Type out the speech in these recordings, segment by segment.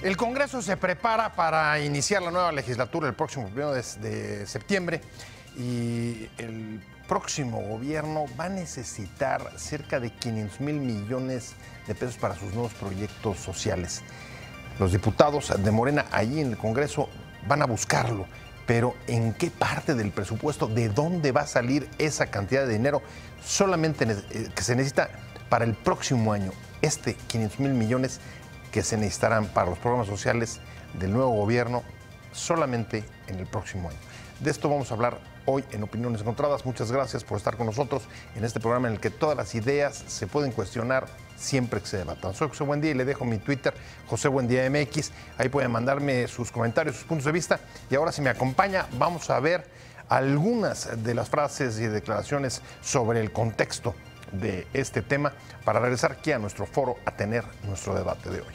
El Congreso se prepara para iniciar la nueva legislatura el próximo 1 de septiembre y el próximo gobierno va a necesitar cerca de 500,000 millones de pesos para sus nuevos proyectos sociales. Los diputados de Morena allí en el Congreso van a buscarlo, pero ¿en qué parte del presupuesto? ¿De dónde va a salir esa cantidad de dinero solamente que se necesita para el próximo año? 500,000 millones que se necesitarán para los programas sociales del nuevo gobierno solamente en el próximo año. De esto vamos a hablar hoy en Opiniones Encontradas. Muchas gracias por estar con nosotros en este programa en el que todas las ideas se pueden cuestionar siempre que se debatan. Soy José Buendía y le dejo mi Twitter, José Buendía MX. Ahí pueden mandarme sus comentarios, sus puntos de vista. Y ahora, si me acompaña, vamos a ver algunas de las frases y declaraciones sobre el contexto de este tema para regresar aquí a nuestro foro a tener nuestro debate de hoy.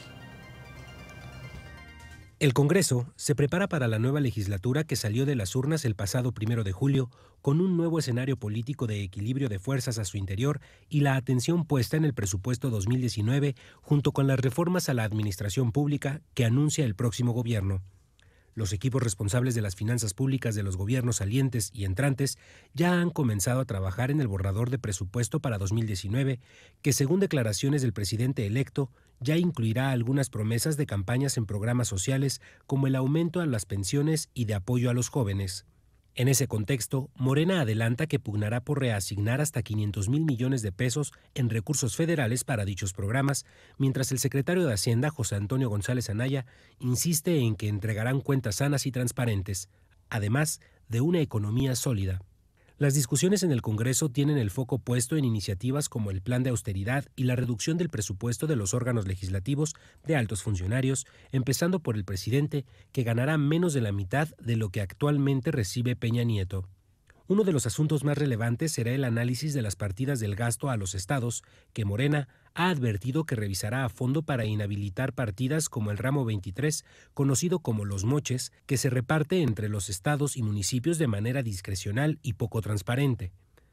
El Congreso se prepara para la nueva legislatura que salió de las urnas el pasado 1 de julio con un nuevo escenario político de equilibrio de fuerzas a su interior y la atención puesta en el presupuesto 2019 junto con las reformas a la administración pública que anuncia el próximo gobierno. Los equipos responsables de las finanzas públicas de los gobiernos salientes y entrantes ya han comenzado a trabajar en el borrador de presupuesto para 2019, que según declaraciones del presidente electo, ya incluirá algunas promesas de campañas en programas sociales como el aumento a las pensiones y de apoyo a los jóvenes. En ese contexto, Morena adelanta que pugnará por reasignar hasta 500,000 millones de pesos en recursos federales para dichos programas, mientras el secretario de Hacienda, José Antonio González Anaya, insiste en que entregarán cuentas sanas y transparentes, además de una economía sólida. Las discusiones en el Congreso tienen el foco puesto en iniciativas como el plan de austeridad y la reducción del presupuesto de los órganos legislativos de altos funcionarios, empezando por el presidente, que ganará menos de la mitad de lo que actualmente recibe Peña Nieto. Uno de los asuntos más relevantes será el análisis de las partidas del gasto a los estados, que Morena ha advertido que revisará a fondo para inhabilitar partidas como el ramo 23, conocido como los moches, que se reparte entre los estados y municipios de manera discrecional y poco transparente.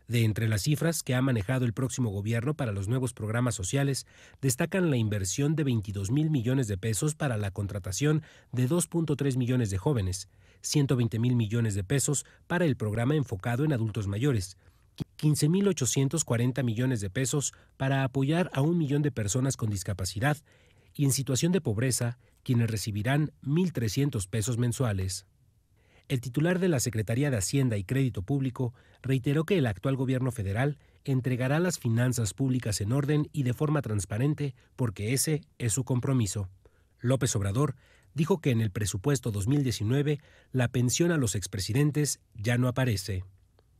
De entre las cifras que ha manejado el próximo gobierno para los nuevos programas sociales, destacan la inversión de 22,000 millones de pesos para la contratación de 2.3 millones de jóvenes, 120,000 millones de pesos para el programa enfocado en adultos mayores, 15,840 millones de pesos para apoyar a 1 millón de personas con discapacidad y en situación de pobreza, quienes recibirán 1,300 pesos mensuales. El titular de la Secretaría de Hacienda y Crédito Público reiteró que el actual gobierno federal entregará las finanzas públicas en orden y de forma transparente porque ese es su compromiso. López Obrador dijo que en el presupuesto 2019 la pensión a los expresidentes ya no aparece.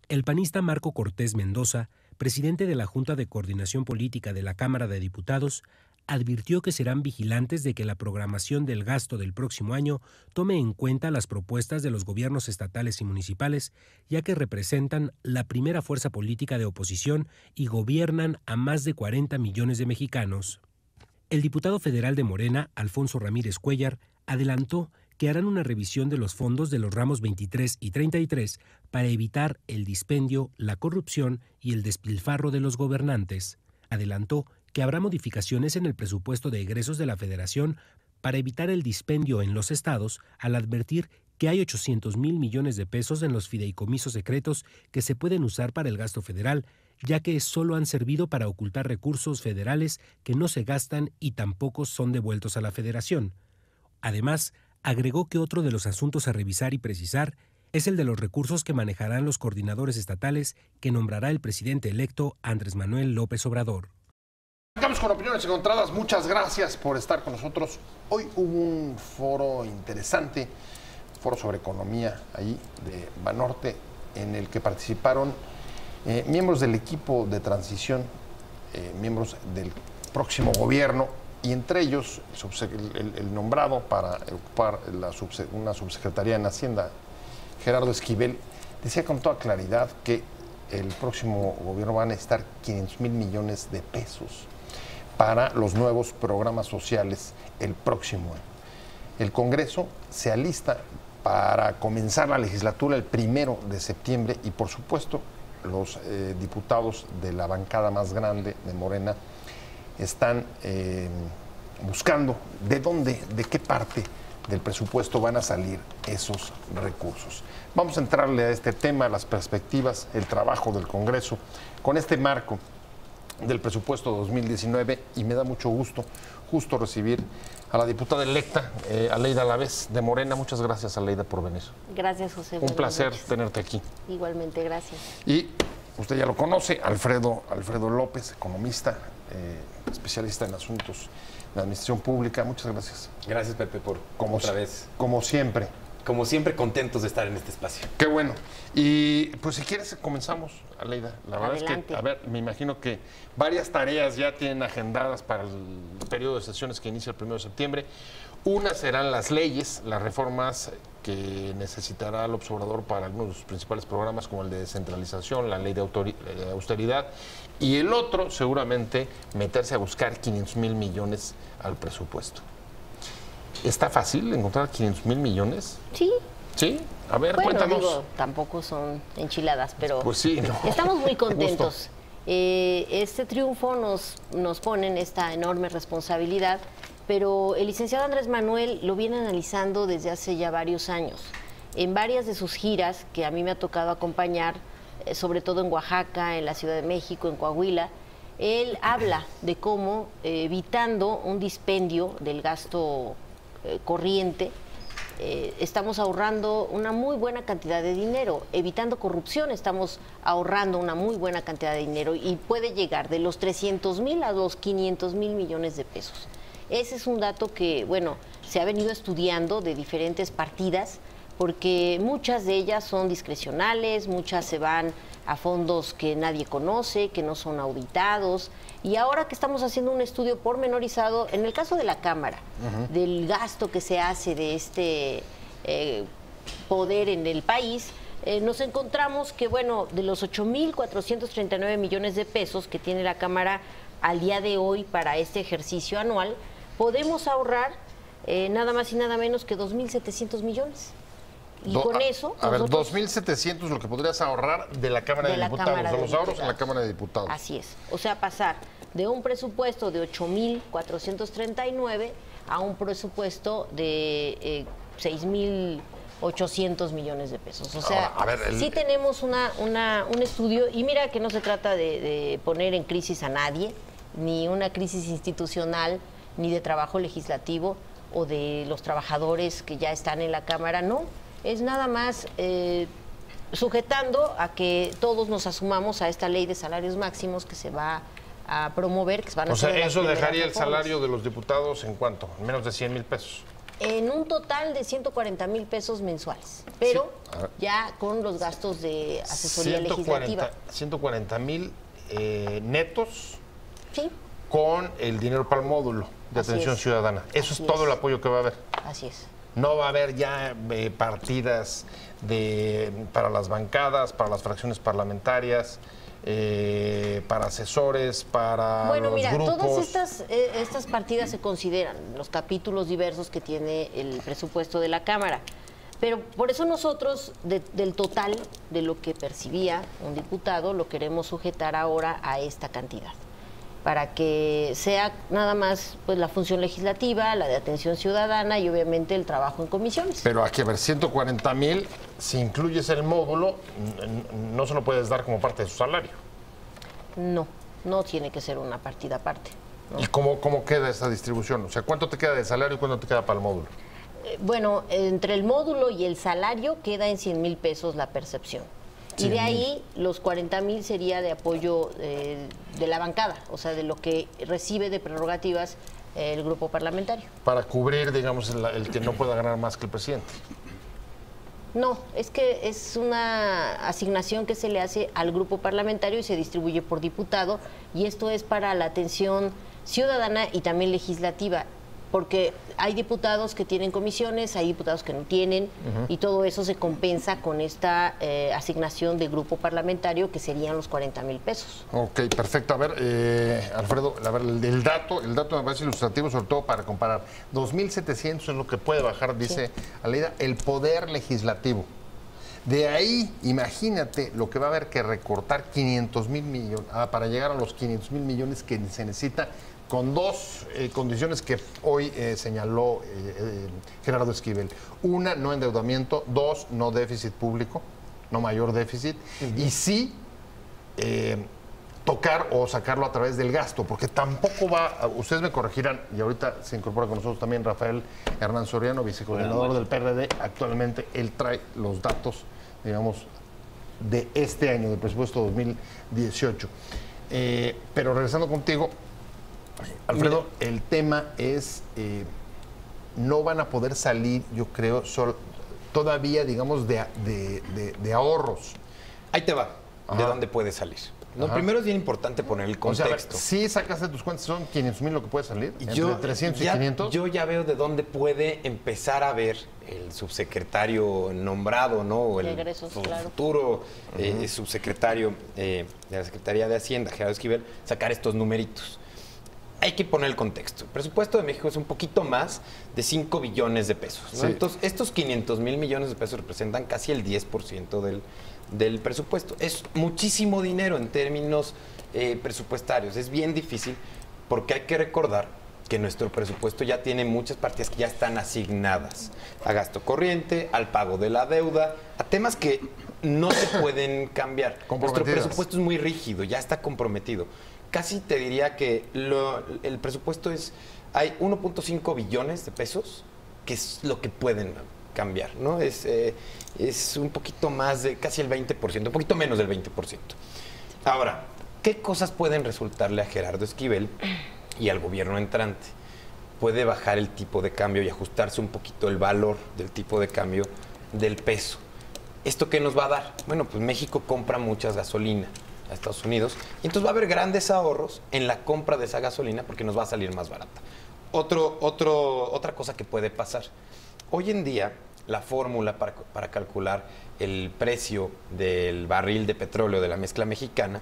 El panista Marco Cortés Mendoza, presidente de la Junta de Coordinación Política de la Cámara de Diputados, advirtió que serán vigilantes de que la programación del gasto del próximo año tome en cuenta las propuestas de los gobiernos estatales y municipales, ya que representan la primera fuerza política de oposición y gobiernan a más de 40 millones de mexicanos. El diputado federal de Morena, Alfonso Ramírez Cuellar, adelantó que harán una revisión de los fondos de los ramos 23 y 33 para evitar el dispendio, la corrupción y el despilfarro de los gobernantes. Adelantó que habrá modificaciones en el presupuesto de egresos de la Federación para evitar el dispendio en los estados, al advertir que hay 800,000 millones de pesos en los fideicomisos secretos que se pueden usar para el gasto federal, ya que solo han servido para ocultar recursos federales que no se gastan y tampoco son devueltos a la Federación. Además, agregó que otro de los asuntos a revisar y precisar es el de los recursos que manejarán los coordinadores estatales que nombrará el presidente electo Andrés Manuel López Obrador. Estamos con Opiniones Encontradas. Muchas gracias por estar con nosotros. Hoy hubo un foro interesante, foro sobre economía ahí de Banorte, en el que participaron miembros del equipo de transición, miembros del próximo gobierno, y entre ellos el nombrado para ocupar una subsecretaría en Hacienda, Gerardo Esquivel, decía con toda claridad que el próximo gobierno va a necesitar 500,000 millones de pesos para los nuevos programas sociales el próximo año. El Congreso se alista para comenzar la legislatura el 1 de septiembre y, por supuesto, los diputados de la bancada más grande de Morena están buscando de dónde, de qué parte del presupuesto van a salir esos recursos. Vamos a entrarle a este tema, las perspectivas, el trabajo del Congreso, con este marco del presupuesto 2019, y me da mucho gusto recibir a la diputada electa, Aleida Alavés, de Morena. Muchas gracias, Aleida, por venir. Gracias, José. Un placer tenerte aquí. Igualmente, gracias. Y usted ya lo conoce, Alfredo López, economista, especialista en asuntos de administración pública. Muchas gracias. Gracias, Pepe, por otra vez. Como siempre. Como siempre, contentos de estar en este espacio. Qué bueno. Y pues si quieres comenzamos, Aleida. La verdad Adelante. es que, a ver, me imagino que varias tareas ya tienen agendadas para el periodo de sesiones que inicia el 1 de septiembre. Una serán las leyes, las reformas que necesitará el observador para algunos de sus principales programas, como el de descentralización, la ley de austeridad. Y el otro, seguramente, meterse a buscar 500,000 millones al presupuesto. ¿Está fácil encontrar 500,000 millones? Sí. ¿Sí? A ver, Bueno, cuéntanos. digo, tampoco son enchiladas, pero Pues sí, no. estamos muy contentos. Este triunfo nos pone en esta enorme responsabilidad, pero el licenciado Andrés Manuel lo viene analizando desde hace ya varios años. En varias de sus giras, que a mí me ha tocado acompañar, sobre todo en Oaxaca, en la Ciudad de México, en Coahuila, él habla de cómo, evitando un dispendio del gasto corriente, estamos ahorrando una muy buena cantidad de dinero, evitando corrupción estamos ahorrando una muy buena cantidad de dinero y puede llegar de los 300,000 a los 500,000 millones de pesos. Ese es un dato que, bueno, se ha venido estudiando de diferentes partidas, porque muchas de ellas son discrecionales, muchas se van a fondos que nadie conoce, que no son auditados. Y ahora que estamos haciendo un estudio pormenorizado, en el caso de la Cámara, del gasto que se hace de este poder en el país, nos encontramos que, bueno, de los 8,439 millones de pesos que tiene la Cámara al día de hoy para este ejercicio anual, podemos ahorrar nada más y nada menos que 2,700 millones. Y con eso... A ver, 2,700 lo que podrías ahorrar de la Cámara de Diputados, de los ahorros en la Cámara de Diputados. Así es. O sea, pasar de un presupuesto de 8,439 a un presupuesto de 6,800 millones de pesos. O sea, ahora, a ver, sí tenemos un estudio, y mira que no se trata de poner en crisis a nadie, ni una crisis institucional, ni de trabajo legislativo o de los trabajadores que ya están en la Cámara, no. Es nada más sujetando a que todos nos asumamos a esta ley de salarios máximos que se va a promover, que se van a hacer. O sea, eso dejaría el reformas. salario de los diputados ¿en cuánto? En menos de 100,000 pesos. En un total de 140,000 pesos mensuales, pero Sí. ya con los gastos de asesoría legislativa. 140,000 netos Sí, con el dinero para el módulo de Así atención es. ciudadana. Eso Así es todo es. el apoyo que va a haber. así es. No va a haber ya partidas para las bancadas, para las fracciones parlamentarias, para asesores, para Bueno, los mira, grupos. todas estas partidas se consideran los capítulos diversos que tiene el presupuesto de la Cámara. Pero por eso nosotros, del total de lo que percibía un diputado, lo queremos sujetar ahora a esta cantidad, para que sea nada más pues la función legislativa, la de atención ciudadana y obviamente el trabajo en comisiones. Pero aquí, a ver, 140,000, si incluyes el módulo, no se lo puedes dar como parte de su salario. No tiene que ser una partida aparte. ¿no? ¿Y cómo queda esa distribución? O sea, ¿cuánto te queda de salario y cuánto te queda para el módulo? Bueno, entre el módulo y el salario queda en 100,000 pesos la percepción. Y de ahí los 40,000 sería de apoyo de la bancada, o sea, de lo que recibe de prerrogativas el grupo parlamentario. Para cubrir, digamos, el que no pueda ganar más que el presidente. No, es que es una asignación que se le hace al grupo parlamentario y se distribuye por diputado, y esto es para la atención ciudadana y también legislativa, porque hay diputados que tienen comisiones, hay diputados que no tienen, y todo eso se compensa con esta asignación de grupo parlamentario, que serían los 40,000 pesos. Ok, perfecto. A ver, Alfredo, a ver, el dato me parece ilustrativo, sobre todo para comparar. 2,700 es lo que puede bajar, dice Aleida, el poder legislativo. De ahí, imagínate lo que va a haber que recortar 500,000 millones, para llegar a los 500,000 millones que se necesita con dos condiciones que hoy señaló Gerardo Esquivel. Una, no endeudamiento. Dos, no déficit público, no mayor déficit. Y sí, tocar o sacarlo a través del gasto, porque tampoco va, ustedes me corregirán, y ahorita se incorpora con nosotros también Rafael Hernán Soriano, vicecoordinador del PRD. Actualmente él trae los datos, digamos, de este año, del presupuesto 2018. Pero regresando contigo, Alfredo, el tema es, no van a poder salir, yo creo, todavía, digamos, de ahorros. Ahí te va, Ajá. de dónde puede salir. No, primero es bien importante poner el contexto. O sea, si sacaste tus cuentas, son 500,000 lo que puede salir, Yo, entre 300 ya, y 500. Yo ya veo de dónde puede empezar a ver el subsecretario nombrado, ¿no? O el Egresos, claro. futuro subsecretario de la Secretaría de Hacienda, Gerardo Esquivel, sacar estos numeritos. Hay que poner el contexto. El presupuesto de México es un poquito más de 5 billones de pesos, ¿no? Sí. Entonces, estos 500,000 millones de pesos representan casi el 10% del presupuesto. Es muchísimo dinero en términos presupuestarios. Es bien difícil porque hay que recordar que nuestro presupuesto ya tiene muchas partidas que ya están asignadas a gasto corriente, al pago de la deuda, a temas que no se pueden cambiar. Nuestro presupuesto es muy rígido, ya está comprometido. Casi te diría que el presupuesto hay 1.5 billones de pesos, que es lo que pueden cambiar, ¿no? Es un poquito más de casi el 20%, un poquito menos del 20%. Ahora, ¿qué cosas pueden resultarle a Gerardo Esquivel y al gobierno entrante? Puede bajar el tipo de cambio y ajustarse un poquito el valor del tipo de cambio del peso. ¿Esto qué nos va a dar? Bueno, pues México compra muchas gasolina a Estados Unidos y entonces va a haber grandes ahorros en la compra de esa gasolina porque nos va a salir más barata. Otra cosa que puede pasar. Hoy en día, la fórmula para calcular el precio del barril de petróleo de la mezcla mexicana,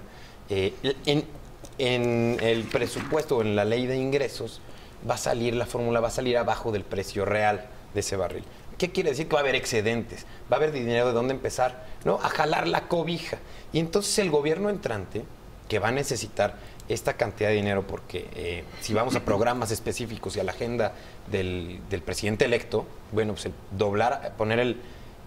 en el presupuesto o en la ley de ingresos, la fórmula va a salir abajo del precio real de ese barril. ¿Qué quiere decir? Que va a haber excedentes, va a haber dinero de dónde empezar, ¿no? A jalar la cobija. Y entonces el gobierno entrante, que va a necesitar esta cantidad de dinero porque si vamos a programas específicos y a la agenda del presidente electo, bueno, pues poner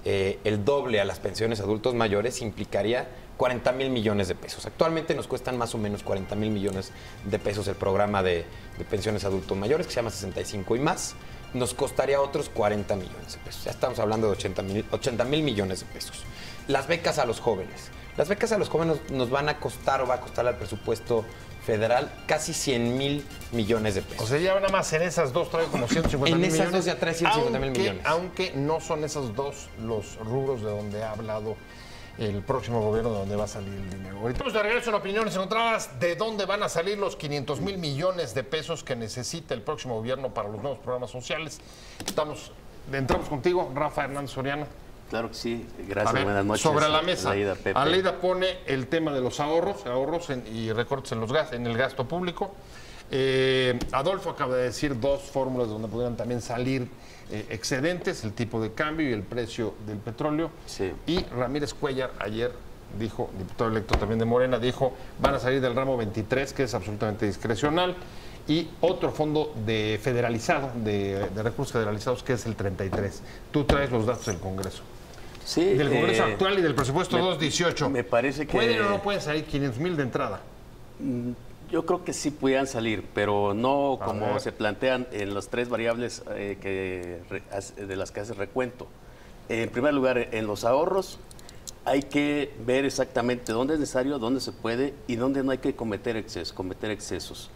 el doble a las pensiones adultos mayores implicaría 40,000 millones de pesos. Actualmente nos cuestan más o menos 40,000 millones de pesos el programa de pensiones adultos mayores, que se llama 65 y más. Nos costaría otros 40 millones de pesos. Ya estamos hablando de 80,000 millones de pesos. Las becas a los jóvenes. Las becas a los jóvenes nos van a costar o va a costar al presupuesto federal casi 100,000 millones de pesos. O sea, ya nada más en esas dos trae como 150,000 millones. En esas dos ya trae 150,000 millones. Aunque no son esos dos los rubros de donde ha hablado el próximo gobierno, de donde va a salir el dinero. Ahorita vamos de regreso en Opiniones Encontradas. ¿De dónde van a salir los 500,000 millones de pesos que necesita el próximo gobierno para los nuevos programas sociales? Entramos contigo, Rafa Hernán Soriano. Claro que sí, gracias, buenas noches. Sobre la mesa, Pepe. Aleida pone el tema de los ahorros y recortes en el gasto público. Adolfo acaba de decir dos fórmulas donde pudieran también salir excedentes, el tipo de cambio y el precio del petróleo. Sí. Y Ramírez Cuellar ayer dijo, diputado electo también de Morena, dijo, van a salir del ramo 23, que es absolutamente discrecional, y otro fondo de recursos federalizados, que es el 33. Tú traes los datos del Congreso. Sí, Del Congreso actual y del presupuesto 218. Me parece que... ¿Pueden o no pueden salir 500,000 de entrada? Yo creo que sí pudieran salir, pero no como se plantean en las tres variables de las que hace recuento. En primer lugar, en los ahorros hay que ver exactamente dónde es necesario, dónde se puede y dónde no hay que cometer excesos.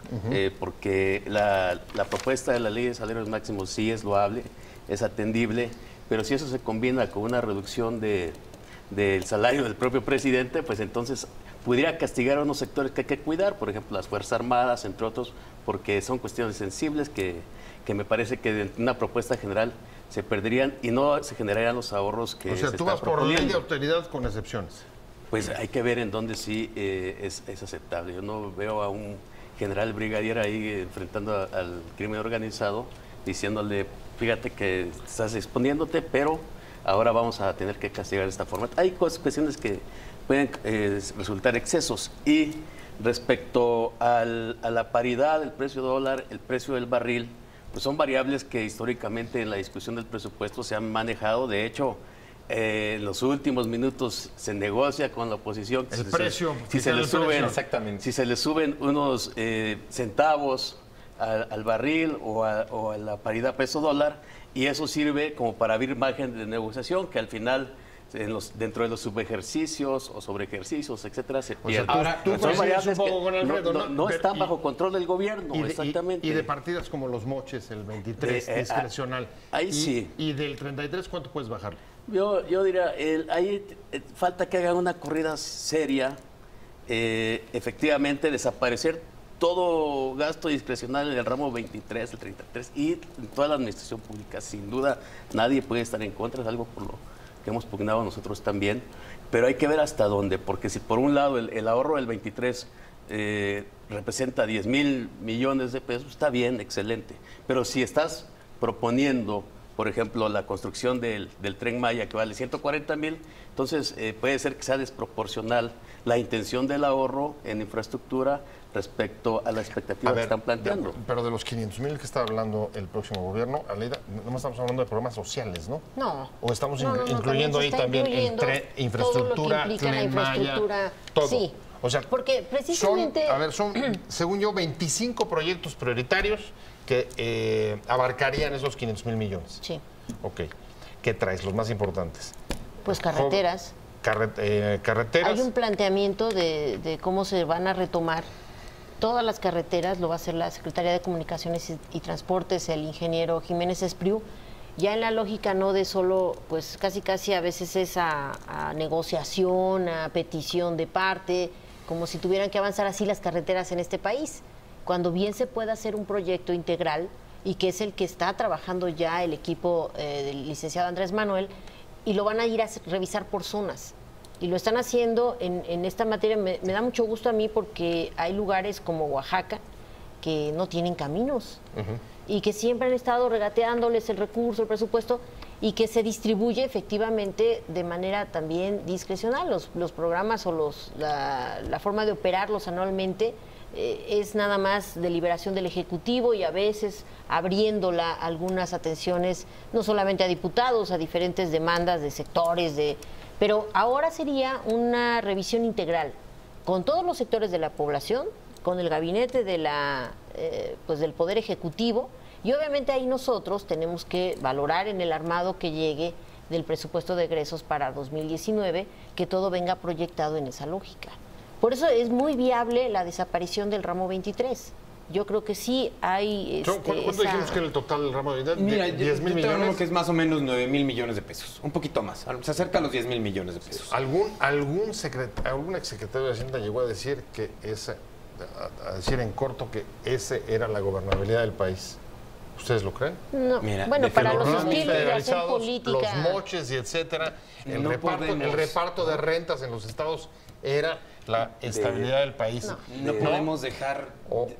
Porque la propuesta de la ley de salarios máximos sí es loable, es atendible, pero si eso se combina con una reducción del salario del propio presidente, pues entonces pudiera castigar a unos sectores que hay que cuidar, por ejemplo, las Fuerzas Armadas, entre otros, porque son cuestiones sensibles que me parece que en una propuesta general se perderían y no se generarían los ahorros que se están proponiendo. O sea, tú vas por ley de austeridad con excepciones. Pues hay que ver en dónde sí es aceptable. Yo no veo a un general brigadier ahí enfrentando al crimen organizado, diciéndole, fíjate que estás exponiéndote, pero ahora vamos a tener que castigar de esta forma. Hay cuestiones que pueden resultar excesos. Y respecto a la paridad del precio dólar, el precio del barril, pues son variables que históricamente en la discusión del presupuesto se han manejado. De hecho, en los últimos minutos se negocia con la oposición. El precio. Si se le suben, exactamente. Si se le suben unos centavos al barril o a la paridad peso-dólar, y eso sirve como para abrir margen de negociación que al final dentro de los subejercicios o sobreejercicios, etcétera, se pierde. Ahora, tú son variables un poco con Alfredo, no están bajo control del gobierno, exactamente. Y de partidas como los moches, el 23, discrecional. Ahí sí. Y del 33, ¿cuánto puedes bajar? Yo diría, ahí falta que hagan una corrida seria, efectivamente desaparecer todo gasto discrecional en el ramo 23, el 33 y en toda la administración pública. Sin duda, nadie puede estar en contra, es algo por lo que hemos pugnado nosotros también, pero hay que ver hasta dónde, porque si por un lado el ahorro del 23 representa 10,000 millones de pesos, está bien, excelente, pero si estás proponiendo, por ejemplo, la construcción del Tren Maya que vale 140,000, entonces puede ser que sea desproporcional la intención del ahorro en infraestructura respecto a la expectativa que están planteando. Pero de los 500,000 que está hablando el próximo gobierno, Aleida, no estamos hablando de programas sociales, ¿no? No. O estamos incluyendo ahí también infraestructura, Tren Maya, todo. Sí. O sea, porque precisamente... son, según yo, 25 proyectos prioritarios que abarcarían esos 500,000 millones. Sí. Ok. ¿Qué traes? Los más importantes. Pues carreteras. Carreteras. Hay un planteamiento de cómo se van a retomar todas las carreteras, lo va a hacer la Secretaría de Comunicaciones y Transportes, el ingeniero Jiménez Espriu, ya en la lógica no de solo, pues casi a veces es a negociación, a petición de parte, como si tuvieran que avanzar así las carreteras en este país, cuando bien se puede hacer un proyecto integral y que es el que está trabajando ya el equipo del licenciado Andrés Manuel, y lo van a ir a revisar por zonas. Y lo están haciendo en esta materia. Me da mucho gusto a mí porque hay lugares como Oaxaca que no tienen caminos y que siempre han estado regateándoles el recurso, el presupuesto, y que se distribuye efectivamente de manera también discrecional. Los programas o la forma de operarlos anualmente es nada más deliberación del Ejecutivo y a veces abriéndola algunas atenciones, no solamente a diputados, a diferentes demandas de sectores, pero ahora sería una revisión integral con todos los sectores de la población, con el gabinete de pues del Poder Ejecutivo, y obviamente ahí nosotros tenemos que valorar en el armado que llegue del presupuesto de egresos para 2019, que todo venga proyectado en esa lógica. Por eso es muy viable la desaparición del ramo 23. Yo creo que sí hay... ¿Cuánto dijimos que era el total del ramo 23? Mira, 10,000 yo millones. que es más o menos 9,000 millones de pesos, un poquito más, se acerca a los 10,000 millones de pesos. ¿Algún exsecretario de Hacienda llegó a decir a decir en corto que ese era la gobernabilidad del país? ¿Ustedes lo creen? No. Mira, bueno, para los programas estilos de hacer federalizados, política... los moches y etcétera, el reparto de rentas en los estados era la estabilidad del país. No podemos dejar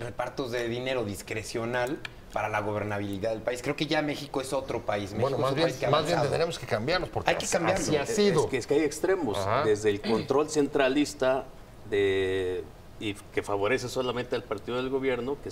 repartos de dinero discrecional para la gobernabilidad del país. Creo que ya México es otro país. México Bueno, es un más bien tendremos que cambiarlos porque hay que cambiarlos. así ha sido. Es que hay extremos, desde el control centralista y que favorece solamente al partido del gobierno, que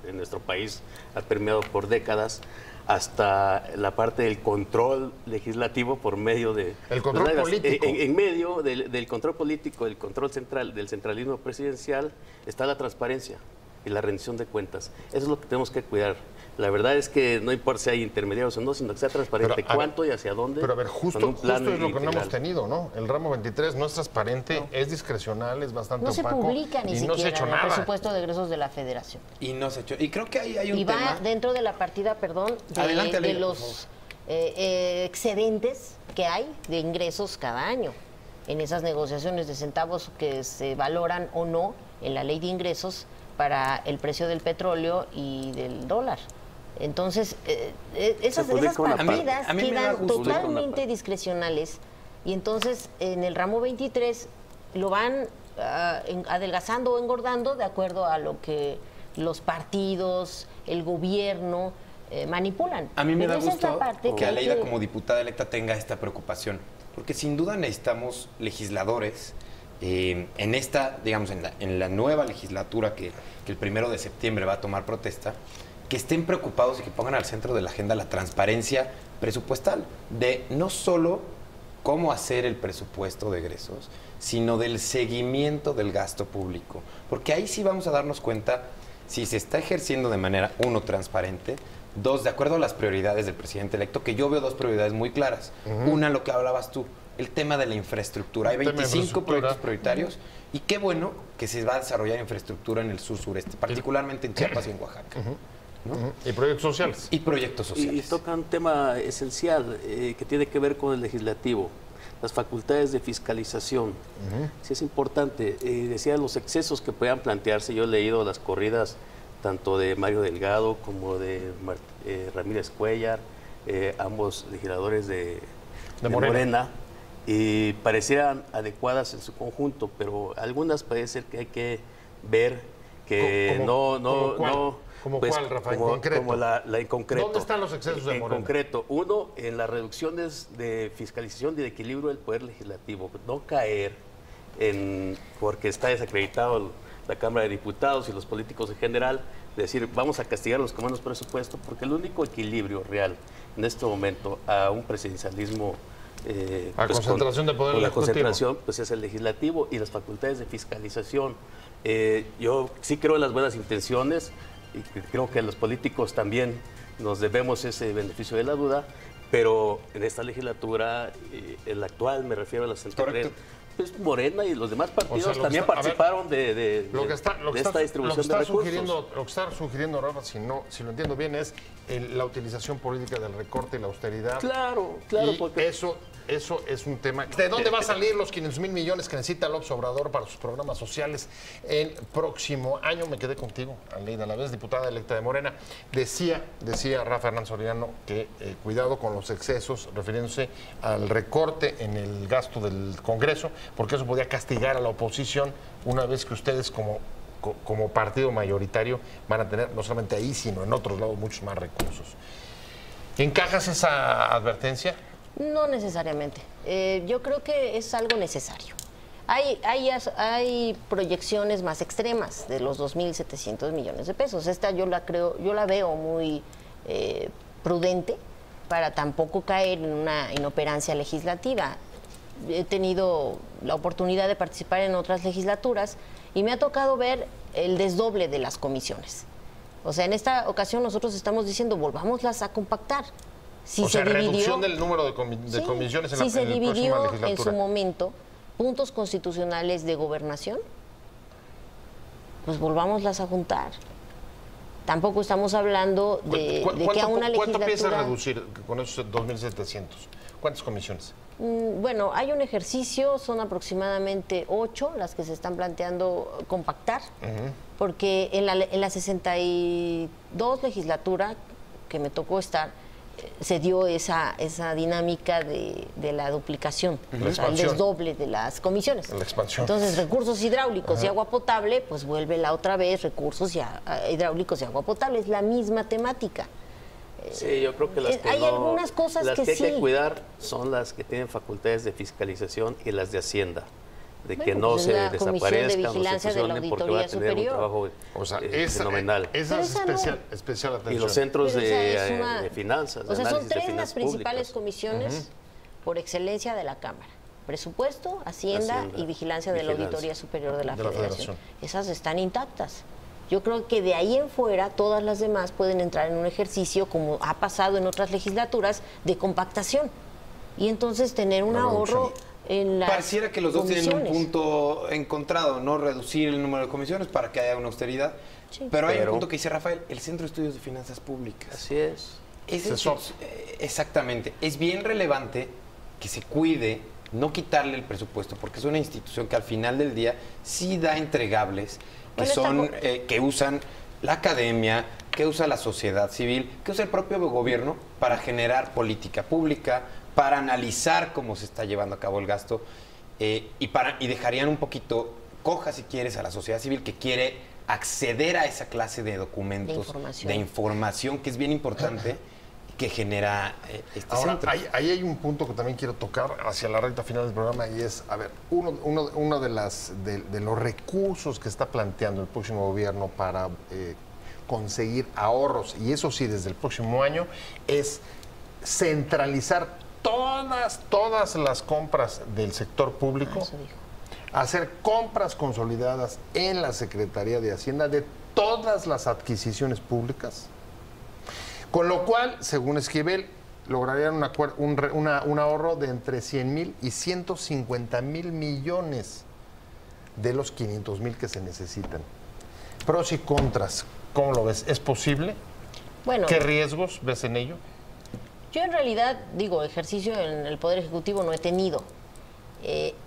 en nuestro país ha permeado por décadas, hasta la parte del control legislativo por medio de... El control político. En medio del control político, del control central, del centralismo presidencial, está la transparencia y la rendición de cuentas. Eso es lo que tenemos que cuidar. La verdad es que no importa si hay intermediarios o no, sino que sea transparente cuánto y hacia dónde. Pero a ver, justo es lo que no hemos tenido, ¿no? El ramo 23 no es transparente, es discrecional, es bastante opaco. No se publica ni siquiera no se ha hecho en el nada. presupuesto de egresos de la Federación. Y no se ha hecho. Y creo que hay un y va tema... dentro de la partida, de los excedentes que hay de ingresos cada año. En esas negociaciones de centavos que se valoran o no en la ley de ingresos para el precio del petróleo y del dólar. Entonces, esas partidas quedan totalmente discrecionales y entonces en el ramo 23 lo van adelgazando o engordando de acuerdo a lo que los partidos, el gobierno manipulan. A mí me da Pero esa es la gusto parte que hay Aleida como diputada electa tenga esta preocupación, porque sin duda necesitamos legisladores en esta, digamos, en la nueva legislatura que el 1 de septiembre va a tomar protesta, que estén preocupados y que pongan al centro de la agenda la transparencia presupuestal, de no solo cómo hacer el presupuesto de egresos, sino del seguimiento del gasto público, porque ahí sí vamos a darnos cuenta si se está ejerciendo de manera, uno, transparente, dos, de acuerdo a las prioridades del presidente electo, que yo veo dos prioridades muy claras. Una, lo que hablabas tú, el tema de la infraestructura. Hay 25 proyectos prioritarios y qué bueno que se va a desarrollar infraestructura en el sur-sureste, particularmente en Chiapas y en Oaxaca. ¿No? Y proyectos sociales. Y proyectos sociales. Y toca un tema esencial que tiene que ver con el legislativo, las facultades de fiscalización. Sí es importante. Decía los excesos que puedan plantearse. Yo he leído las corridas tanto de Mario Delgado como de Ramírez Cuellar, ambos legisladores de Morena, y parecieran adecuadas en su conjunto, pero algunas parece ser que hay que ver que ¿Cómo pues, cuál, Rafael? como la en concreto. ¿Dónde están los excesos de Morena? En concreto, uno, en las reducciones de fiscalización y de equilibrio del Poder Legislativo. No caer porque está desacreditado la Cámara de Diputados y los políticos en general, decir, vamos a castigar a los con menos presupuesto, porque el único equilibrio real en este momento a un presidencialismo concentración de poder con la ejecutivo. Concentración, pues es el legislativo y las facultades de fiscalización. Yo sí creo en las buenas intenciones y creo que los políticos también nos debemos ese beneficio de la duda, pero en esta legislatura, en la actual, me refiero a la central, pues Morena y los demás partidos también participaron de esta distribución de recursos. Lo que está sugiriendo Rafa, si lo entiendo bien, es la utilización política del recorte y la austeridad. Claro, y porque eso es un tema. ¿De dónde va a salir los 500,000 millones que necesita López Obrador para sus programas sociales el próximo año? Me quedé contigo, Aleida Alavés, diputada electa de Morena. Decía Rafa Hernández Soriano que cuidado con los excesos, refiriéndose al recorte en el gasto del Congreso, porque eso podía castigar a la oposición una vez que ustedes como partido mayoritario van a tener no solamente ahí, sino en otros lados muchos más recursos. ¿Encajas esa advertencia? No necesariamente. Yo creo que es algo necesario. Hay proyecciones más extremas de los 2.700 millones de pesos. Esta yo la veo muy prudente para tampoco caer en una inoperancia legislativa. He tenido la oportunidad de participar en otras legislaturas y me ha tocado ver el desdoble de las comisiones. O sea, en esta ocasión nosotros estamos diciendo, volvámoslas a compactar. Reducción del número de comisiones en la próxima legislatura. Si se dividió en su momento puntos constitucionales de gobernación, pues volvámoslas a juntar. Tampoco estamos hablando de que a una legislatura... ¿Cuánto piensas reducir con esos 2.700? ¿Cuántas comisiones? Bueno, hay un ejercicio, son aproximadamente 8 las que se están planteando compactar, porque en la 62 legislatura que me tocó estar, se dio esa dinámica de la duplicación, o sea, el desdoble de las comisiones. La expansión. Entonces, recursos hidráulicos y agua potable, pues vuelve la otra vez recursos hidráulicos y agua potable, es la misma temática. Sí, yo creo que las que algunas cosas las que hay sí que cuidar son las que tienen facultades de fiscalización y las de Hacienda, de que no pues se la Comisión de desaparezcan o se Vigilancia de la fusionen porque va a Auditoría tener un Superior. trabajo fenomenal. Esa es especial atención. Y los centros Pero de finanzas, o sea, son análisis de 3 las finanzas principales públicas. comisiones por excelencia de la Cámara. Presupuesto, Hacienda y Vigilancia de la Auditoría Superior de la Federación. Esas están intactas. Yo creo que de ahí en fuera todas las demás pueden entrar en un ejercicio, como ha pasado en otras legislaturas, de compactación. Y entonces tener un ahorro en las Pareciera que los dos comisiones. tienen un punto encontrado, ¿no? Reducir el número de comisiones para que haya una austeridad. Sí. Pero hay un punto que dice Rafael, el Centro de Estudios de Finanzas Públicas. Así es. Exactamente. Es bien relevante que se cuide, no quitarle el presupuesto, porque es una institución que al final del día sí da entregables que usan la academia, que usa la sociedad civil, que usa el propio gobierno para generar política pública, para analizar cómo se está llevando a cabo el gasto y dejarían un poquito coja, si quieres, a la sociedad civil que quiere acceder a esa clase de documentos, de información que es bien importante, que genera este centro. Ahí hay un punto que también quiero tocar hacia la recta final del programa, y es, a ver, uno de los recursos que está planteando el próximo gobierno para conseguir ahorros, y eso sí, desde el próximo año, es centralizar todas las compras del sector público, hacer compras consolidadas en la Secretaría de Hacienda de todas las adquisiciones públicas, con lo cual, según Esquivel, lograrían un ahorro de entre 100,000 y 150,000 millones de los 500,000 que se necesitan. Pros y contras, ¿cómo lo ves? ¿Es posible? Bueno, ¿qué riesgos ves en ello? Yo en realidad, ejercicio en el Poder Ejecutivo no he tenido.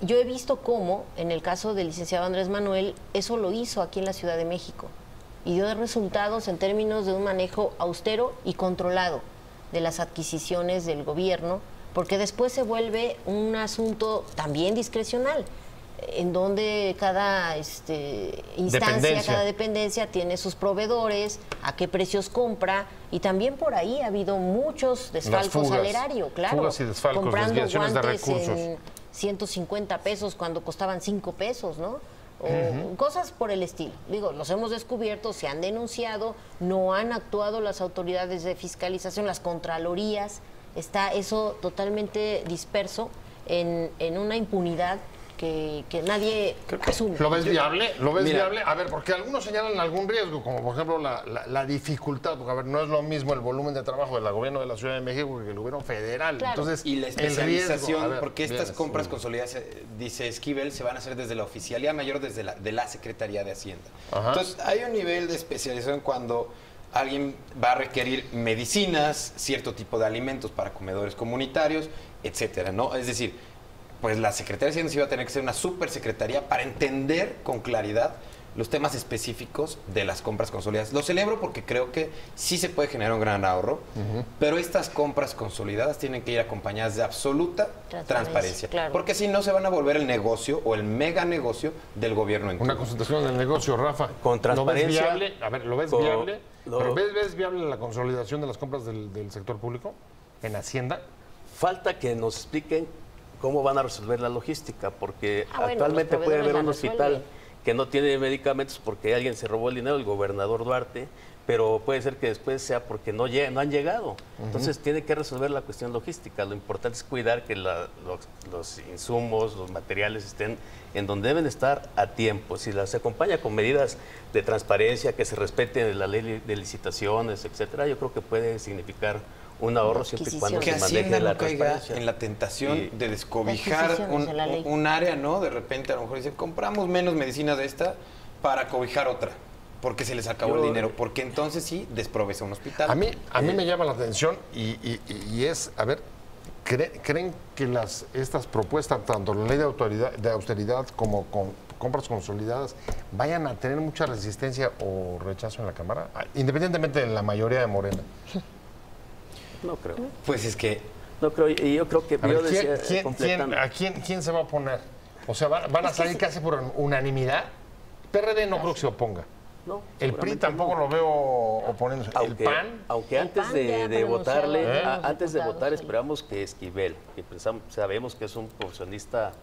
Yo he visto cómo, en el caso del licenciado Andrés Manuel, eso lo hizo aquí en la Ciudad de México y dio resultados en términos de un manejo austero y controlado de las adquisiciones del gobierno, porque después se vuelve un asunto también discrecional, en donde cada instancia, cada dependencia tiene sus proveedores, a qué precios compra, y también por ahí ha habido muchos desfalcos al erario, claro. Fugas y desfalcos, comprando desviaciones de guantes recursos. en 150 pesos cuando costaban 5 pesos, ¿no? O cosas por el estilo. Los hemos descubierto, se han denunciado, no han actuado las autoridades de fiscalización, las contralorías. Está eso totalmente disperso en una impunidad que nadie asume. ¿Lo ves viable? ¿Lo ves viable? A ver, porque algunos señalan algún riesgo, como por ejemplo la dificultad, porque a ver, no es lo mismo el volumen de trabajo del gobierno de la Ciudad de México que el gobierno federal. Claro. Entonces, y la especialización, a ver, porque estas compras consolidadas, dice Esquivel, se van a hacer desde la Oficialía Mayor, desde de la Secretaría de Hacienda. Ajá. Entonces, hay un nivel de especialización cuando alguien va a requerir medicinas, cierto tipo de alimentos para comedores comunitarios, etcétera, ¿no? Es decir, pues la Secretaría de Hacienda sí va a tener que ser una supersecretaría para entender con claridad los temas específicos de las compras consolidadas. Lo celebro porque creo que sí se puede generar un gran ahorro, pero estas compras consolidadas tienen que ir acompañadas de absoluta transparencia, claro. Porque si no se van a volver el negocio o el mega negocio del gobierno en una turno. concentración del negocio, Rafa. Con transparencia. ¿Lo ves viable? A ver, ¿lo ves viable? ¿Pero ves viable la consolidación de las compras del sector público en Hacienda? Falta que nos expliquen cómo van a resolver la logística, porque bueno, actualmente los puede haber un proveedores la hospital resuelven. que no tiene medicamentos porque alguien se robó el dinero, el gobernador Duarte, pero puede ser que después sea porque no han llegado. Entonces tiene que resolver la cuestión logística. Lo importante es cuidar que los insumos, los materiales estén en donde deben estar a tiempo. Si se acompaña con medidas de transparencia, que se respeten la ley de licitaciones, etcétera, yo creo que puede significar un ahorro siempre y cuando que se maneje Hacienda la no caiga transparencia. en la tentación de descobijar Adquisiciones de la ley. un área, ¿no? De repente a lo mejor dicen, compramos menos medicina de esta para cobijar otra, porque se les acabó el dinero, porque entonces sí desprovesa un hospital. A mí me llama la atención y es, a ver, ¿creen que estas propuestas, tanto la ley de austeridad como con compras consolidadas, vayan a tener mucha resistencia o rechazo en la Cámara? Independientemente de la mayoría de Morena. No creo. Pues es que No creo, y yo creo que A ver, yo decía, completando. ¿quién se va a oponer? O sea, ¿van a salir casi por unanimidad? PRD no creo que se oponga. No, El PRI seguramente tampoco no. lo veo oponiéndose. ¿El PAN? Aunque antes PAN ya de pronunciaba votarle, algunos antes de diputados, votar sí. esperamos que Esquivel, que sabemos que es un profesionista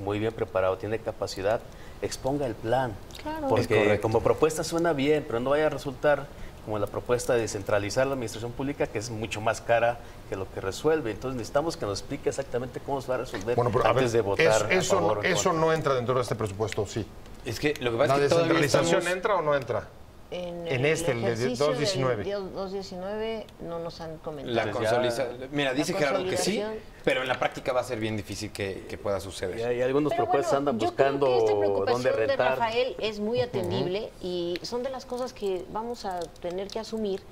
muy bien preparado, tiene capacidad, exponga el plan. Claro. Es Porque correcto. como propuesta suena bien, pero no vaya a resultar como la propuesta de descentralizar la administración pública, que es mucho más cara que lo que resuelve. Entonces necesitamos que nos explique exactamente cómo se va a resolver Bueno, pero a antes ver, de votar. eso no entra dentro de este presupuesto, sí. es que lo que pasa ¿La es que todavía descentralización estamos... entra o no entra? En el ejercicio de 219. del 219 no nos han comentado. La consolidación. Mira, dice La Gerardo que sí, consolidación. pero en la práctica va a ser bien difícil que pueda suceder. Y algunos Pero propuestas bueno, andan yo creo buscando que esta dónde preocupación de rentar. Rafael es muy atendible y son de las cosas que vamos a tener que asumir.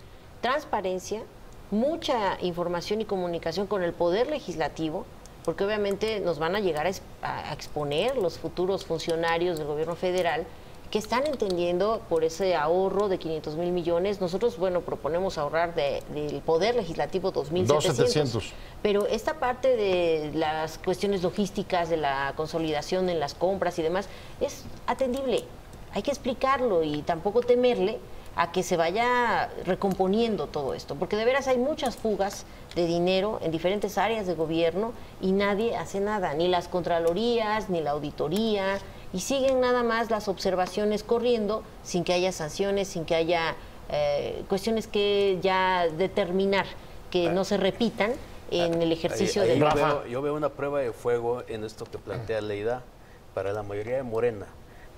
Transparencia, mucha información y comunicación con el Poder Legislativo, porque obviamente nos van a llegar a exponer los futuros funcionarios del gobierno federal que están entendiendo por ese ahorro de 500,000 millones. Nosotros, proponemos ahorrar del Poder Legislativo 2,700. Pero esta parte de las cuestiones logísticas, de la consolidación en las compras y demás, es atendible. hay que explicarlo y tampoco temerle a que se vaya recomponiendo todo esto, porque de veras hay muchas fugas de dinero en diferentes áreas de gobierno y nadie hace nada, ni las contralorías, ni la auditoría, y siguen nada más las observaciones corriendo sin que haya sanciones, sin que haya cuestiones que ya determinar que no se repitan en el ejercicio ahí del... yo veo una prueba de fuego en esto que plantea Leida para la mayoría de Morena,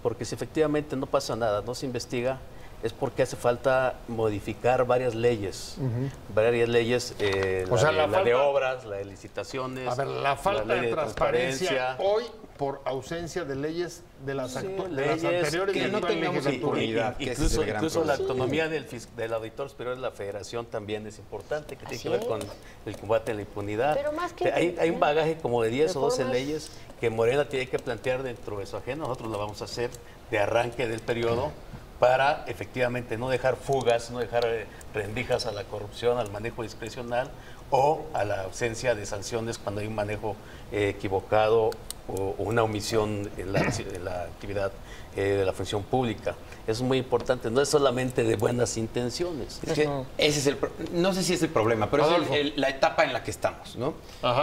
porque si efectivamente no pasa nada, no se investiga, es porque hace falta modificar varias leyes, O sea, la de obras, la de licitaciones, A ver, la falta ley de transparencia transparencia. hoy por ausencia de leyes de las, Sí, de las leyes anteriores que y no actual tengamos legislatura. impunidad. que ese es el gran Incluso la problema. autonomía del auditor superior de la Federación también es importante, que tiene Así que ver es. con el combate a la impunidad. Pero más que- hay un bagaje como de 10 o 12 reformas. leyes que Morena tiene que plantear dentro de su agenda. Nosotros la vamos a hacer de arranque del periodo para efectivamente no dejar fugas, no dejar rendijas a la corrupción, al manejo discrecional o a la ausencia de sanciones cuando hay un manejo equivocado o una omisión en la actividad de la función pública. Es muy importante, no es solamente de buenas intenciones. Es que ese es no sé si es el problema, pero Adolfo. es la etapa en la que estamos, ¿no? Ajá.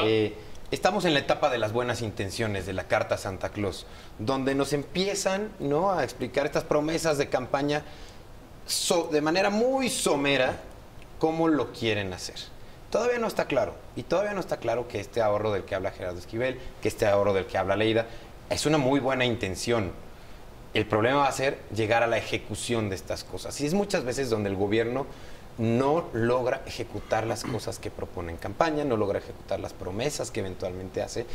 Estamos en la etapa de las buenas intenciones, de la carta Santa Claus, donde nos empiezan, ¿no?, a explicar estas promesas de campaña de manera muy somera cómo lo quieren hacer. Todavía no está claro, y todavía no está claro que este ahorro del que habla Gerardo Esquivel, que este ahorro del que habla Leida, es una muy buena intención. El problema va a ser llegar a la ejecución de estas cosas. Y es muchas veces donde el gobierno no logra ejecutar las cosas que propone en campaña, no logra ejecutar las promesas que eventualmente hace.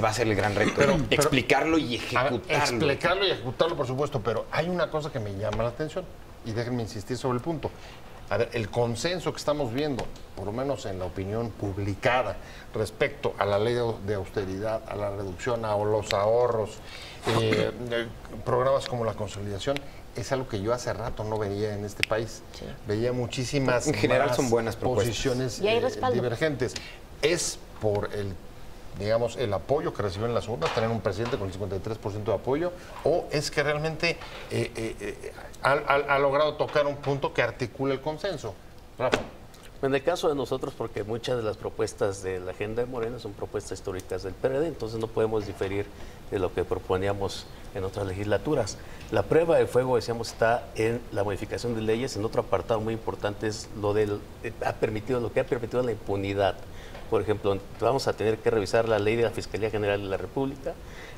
Va a ser el gran reto, explicarlo y A ver, ejecutarlo. explicarlo y ejecutarlo, por supuesto, pero hay una cosa que me llama la atención y déjenme insistir sobre el punto. A ver, el consenso que estamos viendo, por lo menos en la opinión publicada, respecto a la ley de austeridad, a la reducción, a los ahorros, programas como la consolidación, es algo que yo hace rato no veía en este país. Sí. Veía muchísimas En general más son buenas propuestas. posiciones Y hay respaldo. divergentes. Es por el apoyo que reciben las urnas, tener un presidente con el 53% de apoyo, o es que realmente ha logrado tocar un punto que articula el consenso. Rafa. En el caso de nosotros, porque muchas de las propuestas de la agenda de Morena son propuestas históricas del PRD, entonces no podemos diferir de lo que proponíamos en otras legislaturas. La prueba de fuego, decíamos, está en la modificación de leyes. En otro apartado muy importante es lo que ha permitido la impunidad. Por ejemplo, vamos a tener que revisar la ley de la Fiscalía General de la República.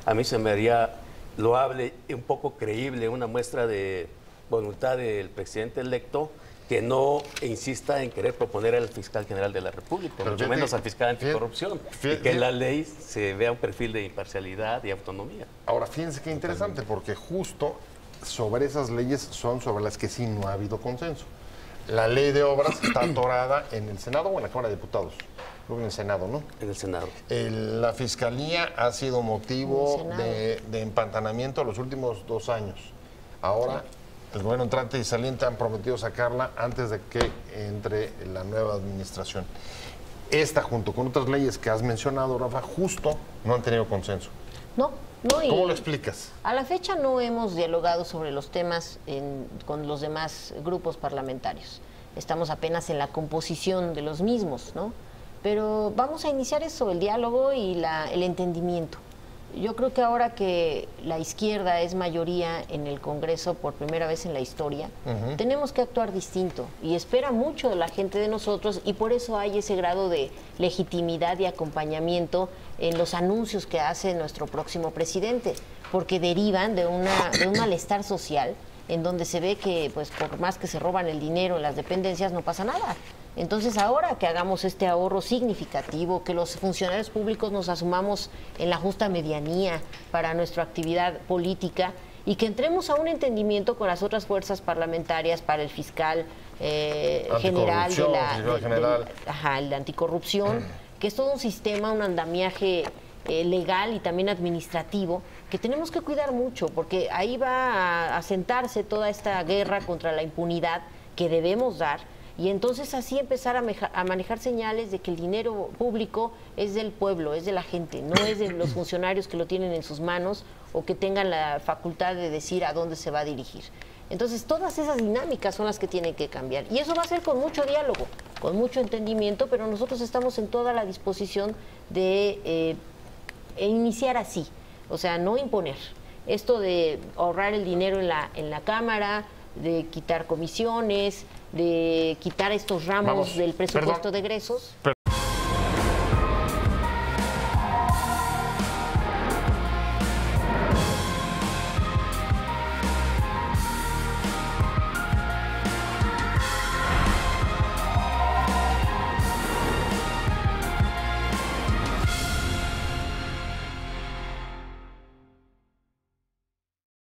A mí se me haría loable y un poco creíble una muestra de voluntad del presidente electo que no insista en querer proponer al fiscal general de la República, Pero mucho fíjate, menos al fiscal anticorrupción, y que en la ley se vea un perfil de imparcialidad y autonomía. Ahora, fíjense qué interesante, porque justo sobre esas leyes son sobre las que sí no ha habido consenso. La ley de obras está atorada en el Senado o en la Cámara de Diputados. Creo que en el Senado, ¿no? En el Senado. La Fiscalía ha sido motivo En el Senado. de empantanamiento los últimos 2 años. Ahora, el gobierno entrante y saliente han prometido sacarla antes de que entre la nueva administración. Esta, junto con otras leyes que has mencionado, Rafa, justo no han tenido consenso. No, y ¿Cómo lo explicas? a la fecha no hemos dialogado sobre los temas con los demás grupos parlamentarios. Estamos apenas en la composición de los mismos, ¿no? Pero vamos a iniciar eso, el diálogo y el entendimiento. Yo creo que ahora que la izquierda es mayoría en el Congreso por primera vez en la historia, tenemos que actuar distinto y espera mucho de la gente de nosotros y por eso hay ese grado de legitimidad y acompañamiento en los anuncios que hace nuestro próximo presidente, porque derivan de un malestar social en donde se ve que, pues, por más que se roban el dinero en las dependencias, no pasa nada. Entonces, ahora que hagamos este ahorro significativo, que los funcionarios públicos nos asumamos en la justa medianía para nuestra actividad política y que entremos a un entendimiento con las otras fuerzas parlamentarias para el fiscal general el de anticorrupción, que es todo un sistema, un andamiaje legal y también administrativo que tenemos que cuidar mucho, porque ahí va a sentarse toda esta guerra contra la impunidad que debemos dar Y entonces así empezar a manejar señales de que el dinero público es del pueblo, es de la gente, no es de los funcionarios que lo tienen en sus manos o que tengan la facultad de decir a dónde se va a dirigir. Entonces, todas esas dinámicas son las que tienen que cambiar. Y eso va a ser con mucho diálogo, con mucho entendimiento, pero nosotros estamos en toda la disposición de iniciar así, o sea, no imponer. Esto de ahorrar el dinero en la Cámara, de quitar comisiones, de quitar estos ramos del presupuesto de egresos. Perdón.